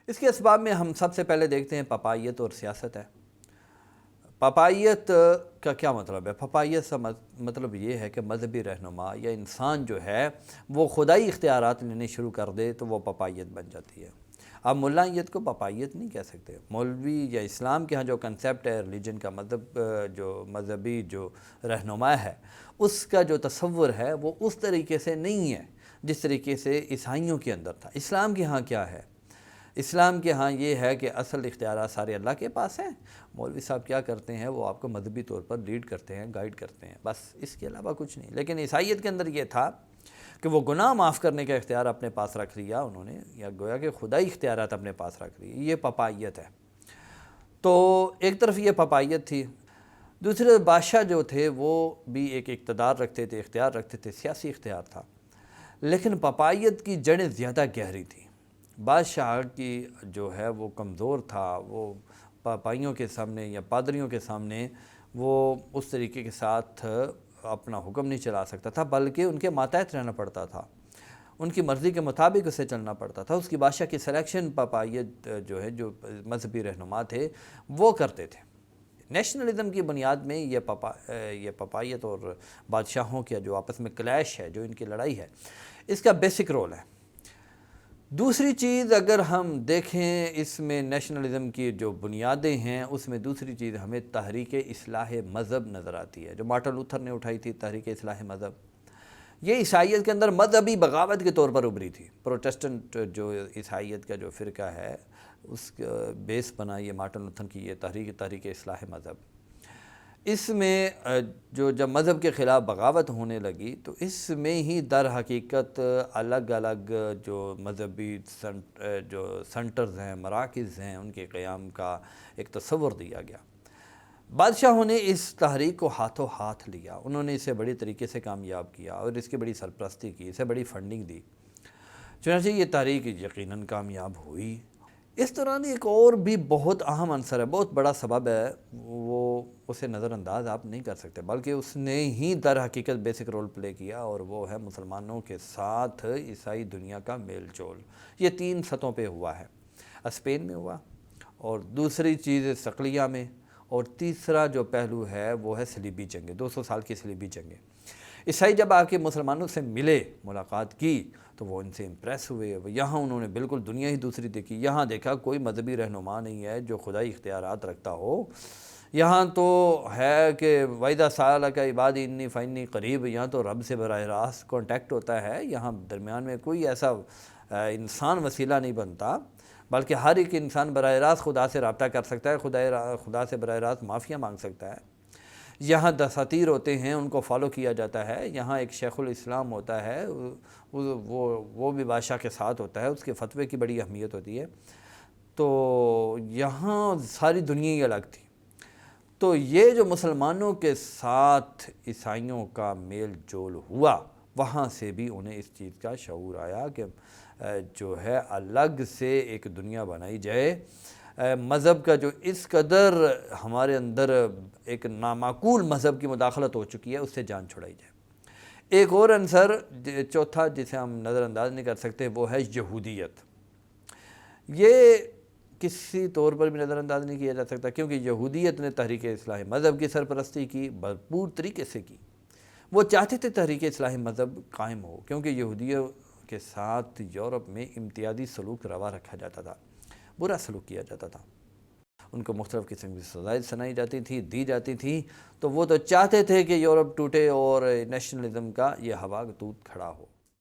اس کے اسباب میں ہم سب سے پہلے دیکھتے ہیں پپائیت اور سیاست ہے۔ پپائیت کا کیا مطلب ہے؟ پپائیت کا مطلب یہ ہے کہ مذہبی رہنما یا انسان جو ہے وہ خدائی اختیارات لینے شروع کر دے تو وہ پپائیت بن جاتی ہے۔ آپ ملائیت کو پپائیت نہیں کہہ سکتے۔ مولوی یا اسلام کے ہاں جو کنسیپٹ ہے ریلیجن کا، مذہبی جو رہنما ہے، اس کا جو تصور ہے وہ اس طریقے سے نہیں ہے جس طریقے سے عیسائیوں کے اندر تھا۔ اسلام کے ہاں کیا ہے؟ اسلام کے ہاں یہ ہے کہ اصل اختیارات سارے اللہ کے پاس ہیں، مولوی صاحب کیا کرتے ہیں وہ آپ کو مذہبی طور پر لیڈ کرتے ہیں، گائیڈ کرتے ہیں، بس اس کے علاوہ کچھ نہیں۔ لیکن عیسائیت کے اندر یہ تھا کہ وہ گناہ معاف کرنے کا اختیار اپنے پاس رکھ لیا انہوں نے، یا گویا کہ خدائی اختیارات اپنے پاس رکھ لی، یہ پپائیت ہے۔ تو ایک طرف یہ پپائیت تھی، دوسرے بادشاہ جو تھے وہ بھی ایک اقتدار رکھتے تھے، اختیار رکھتے تھے، سیاسی اختیار تھا، لیکن پپائیت کی جڑیں زیادہ گہری تھیں۔ بادشاہ کی جو ہے وہ کمزور تھا، وہ پاپائیوں کے سامنے یا پادریوں کے سامنے وہ اس طریقے کے ساتھ اپنا حکم نہیں چلا سکتا تھا، بلکہ ان کے ماتحت رہنا پڑتا تھا، ان کی مرضی کے مطابق اسے چلنا پڑتا تھا۔ اس کی بادشاہ کی سلیکشن پپائیت جو ہے، جو مذہبی رہنما تھے وہ کرتے تھے۔ نیشنلزم کی بنیاد میں یہ پپائیت اور بادشاہوں کا جو آپس میں کلیش ہے، جو ان کی لڑائی ہے، اس کا بیسک رول ہے۔ دوسری چیز اگر ہم دیکھیں اس میں نیشنلزم کی جو بنیادیں ہیں، اس میں دوسری چیز ہمیں تحریک اصلاح مذہب نظر آتی ہے، جو مارٹن لوتھر نے اٹھائی تھی، تحریک اصلاح مذہب۔ یہ عیسائیت کے اندر مذہبی بغاوت کے طور پر ابھری تھی۔ پروٹسٹنٹ جو عیسائیت کا جو فرقہ ہے، اس کا بیس بنا یہ مارٹن لوتھر کی یہ تحریک اصلاح مذہب۔ اس میں جب مذہب کے خلاف بغاوت ہونے لگی تو اس میں ہی در حقیقت الگ الگ جو مذہبی جو سنٹرز ہیں، مراکز ہیں، ان کے قیام کا ایک تصور دیا گیا۔ بادشاہوں نے اس تحریک کو ہاتھوں ہاتھ لیا، انہوں نے اسے بڑی طریقے سے کامیاب کیا اور اس کی بڑی سرپرستی کی، اسے بڑی فنڈنگ دی، چنانچہ یہ تحریک یقیناً کامیاب ہوئی۔ اس دوران ایک اور بھی بہت اہم عنصر ہے، بہت بڑا سبب ہے، وہ اسے نظر انداز آپ نہیں کر سکتے، بلکہ اس نے ہی در حقیقت بیسک رول پلے کیا، اور وہ ہے مسلمانوں کے ساتھ عیسائی دنیا کا میل جول۔ یہ 3 سطحوں پہ ہوا ہے، اسپین میں ہوا، اور دوسری چیز صقلیہ میں، اور تیسرا جو پہلو ہے وہ ہے صلیبی جنگیں، 200 سال کی صلیبی جنگیں۔ عیسائی جب آ کے مسلمانوں سے ملے، ملاقات کی، تو وہ ان سے امپریس ہوئے۔ یہاں انہوں نے بالکل دنیا ہی دوسری دیکھی، یہاں دیکھا کوئی مذہبی رہنما نہیں ہے جو خدائی اختیارات رکھتا ہو، یہاں تو ہے کہ وَإِذَا سَأَلَكَ عِبَادِي إِنِّي فَإِنِّي قَرِيبٌ، یہاں تو رب سے براہ راست کانٹیکٹ ہوتا ہے، یہاں درمیان میں کوئی ایسا انسان وسیلہ نہیں بنتا، بلکہ ہر ایک انسان براہ راست خدا سے رابطہ کر سکتا ہے، خدا سے براہ راست معافیاں مانگ سکتا ہے۔ یہاں دساتیر ہوتے ہیں، ان کو فالو کیا جاتا ہے، یہاں ایک شیخ الاسلام ہوتا ہے، وہ بھی بادشاہ کے ساتھ ہوتا ہے، اس کے فتوے کی بڑی اہمیت ہوتی ہے۔ تو یہاں ساری دنیا ہی الگ تھی۔ تو یہ جو مسلمانوں کے ساتھ عیسائیوں کا میل جول ہوا، وہاں سے بھی انہیں اس چیز کا شعور آیا کہ جو ہے الگ سے ایک دنیا بنائی جائے، مذہب کا جو اس قدر ہمارے اندر ایک نامعقول مذہب کی مداخلت ہو چکی ہے، اس سے جان چھڑائی جائے۔ ایک اور عنصر چوتھا جسے ہم نظر انداز نہیں کر سکتے، وہ ہے یہودیت۔ یہ کسی طور پر بھی نظر انداز نہیں کیا جا سکتا، کیونکہ یہودیت نے تحریک اصلاح مذہب کی سرپرستی کی، بھرپور طریقے سے کی۔ وہ چاہتے تھے تحریک اصلاح مذہب قائم ہو، کیونکہ یہودیوں کے ساتھ یورپ میں امتیازی سلوک روا رکھا جاتا تھا، برا سلوک کیا جاتا تھا، ان کو مختلف قسم کی سزائیں سنائی جاتی تھی، دی جاتی تھی، تو وہ تو چاہتے تھے کہ یورپ ٹوٹے اور نیشنلزم کا یہ ہوا توت کھڑا ہو۔